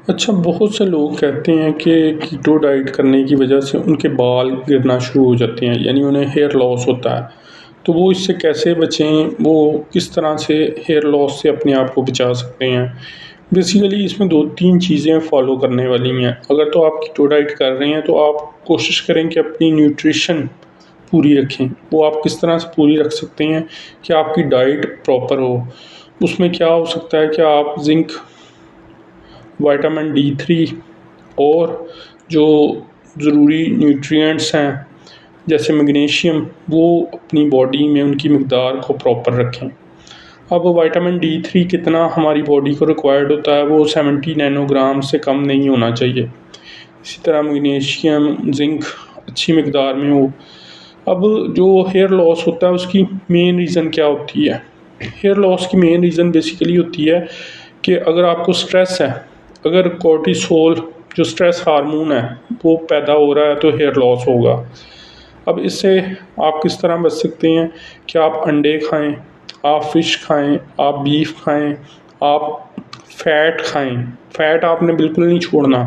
अच्छा, बहुत से लोग कहते हैं कि कीटो डाइट करने की वजह से उनके बाल गिरना शुरू हो जाते हैं, यानी उन्हें हेयर लॉस होता है। तो वो इससे कैसे बचें? वो किस तरह से हेयर लॉस से अपने आप को बचा सकते हैं? बेसिकली इसमें 2-3 चीज़ें फ़ॉलो करने वाली हैं। अगर तो आप कीटो डाइट कर रहे हैं, तो आप कोशिश करें कि अपनी न्यूट्रिशन पूरी रखें। वो आप किस तरह से पूरी रख सकते हैं कि आपकी डाइट प्रॉपर हो। उसमें क्या हो सकता है कि आप ज़िंक, विटामिन D3 और जो ज़रूरी न्यूट्रिएंट्स हैं जैसे मैग्नीशियम, वो अपनी बॉडी में उनकी मकदार को प्रॉपर रखें। अब विटामिन D3 कितना हमारी बॉडी को रिक्वायर्ड होता है, वो 70 नैनोग्राम से कम नहीं होना चाहिए। इसी तरह मैग्नीशियम, ज़िंक अच्छी मकदार में हो। अब जो हेयर लॉस होता है उसकी मेन रीज़न क्या होती है? हेयर लॉस की मेन रीज़न बेसिकली होती है कि अगर आपको स्ट्रेस है, अगर कॉर्टिसोल जो स्ट्रेस हार्मोन है वो पैदा हो रहा है, तो हेयर लॉस होगा। अब इससे आप किस तरह बच सकते हैं कि आप अंडे खाएं, आप फ़िश खाएं, आप बीफ खाएं, आप फ़ैट खाएं। फ़ैट आपने बिल्कुल नहीं छोड़ना।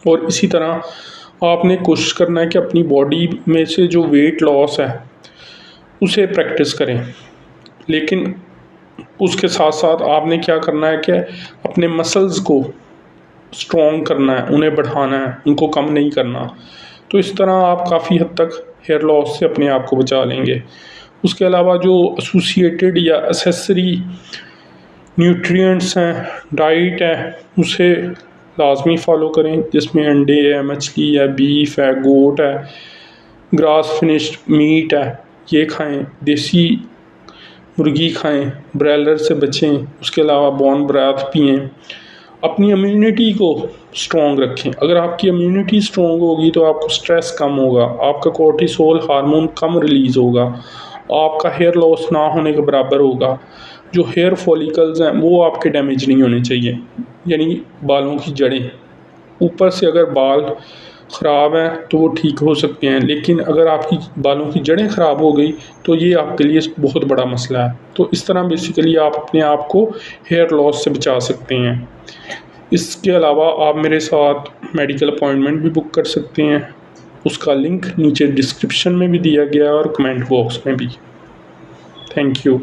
और इसी तरह आपने कोशिश करना है कि अपनी बॉडी में से जो वेट लॉस है उसे प्रैक्टिस करें। लेकिन उसके साथ साथ आपने क्या करना है कि अपने मसल्स को स्ट्रॉन्ग करना है, उन्हें बढ़ाना है, उनको कम नहीं करना। तो इस तरह आप काफ़ी हद तक हेयर लॉस से अपने आप को बचा लेंगे। उसके अलावा जो एसोसिएटेड या एक्सेसरी न्यूट्रिएंट्स हैं, डाइट है, उसे लाज़मी फ़ॉलो करें, जिसमें अंडे है, मछली है, बीफ है, गोट है, ग्रास फिनिश्ड मीट है, ये खाएँ। देसी मुर्गी खाएँ, ब्रॉयलर से बचें। उसके अलावा बोन ब्रॉथ पिएँ। अपनी इम्यूनिटी को स्ट्रॉन्ग रखें। अगर आपकी इम्यूनिटी स्ट्रॉन्ग होगी तो आपको स्ट्रेस कम होगा, आपका कॉर्टिसोल हार्मोन कम रिलीज़ होगा, आपका हेयर लॉस ना होने के बराबर होगा। जो हेयर फॉलिकल्स हैं वो आपके डैमेज नहीं होने चाहिए, यानी बालों की जड़ें। ऊपर से अगर बाल ख़राब हैं तो वो ठीक हो सकते हैं, लेकिन अगर आपकी बालों की जड़ें ख़राब हो गई तो ये आपके लिए बहुत बड़ा मसला है। तो इस तरह बेसिकली आप अपने आप को हेयर लॉस से बचा सकते हैं। इसके अलावा आप मेरे साथ मेडिकल अपॉइंटमेंट भी बुक कर सकते हैं। उसका लिंक नीचे डिस्क्रिप्शन में भी दिया गया है और कमेंट बॉक्स में भी। Thank you.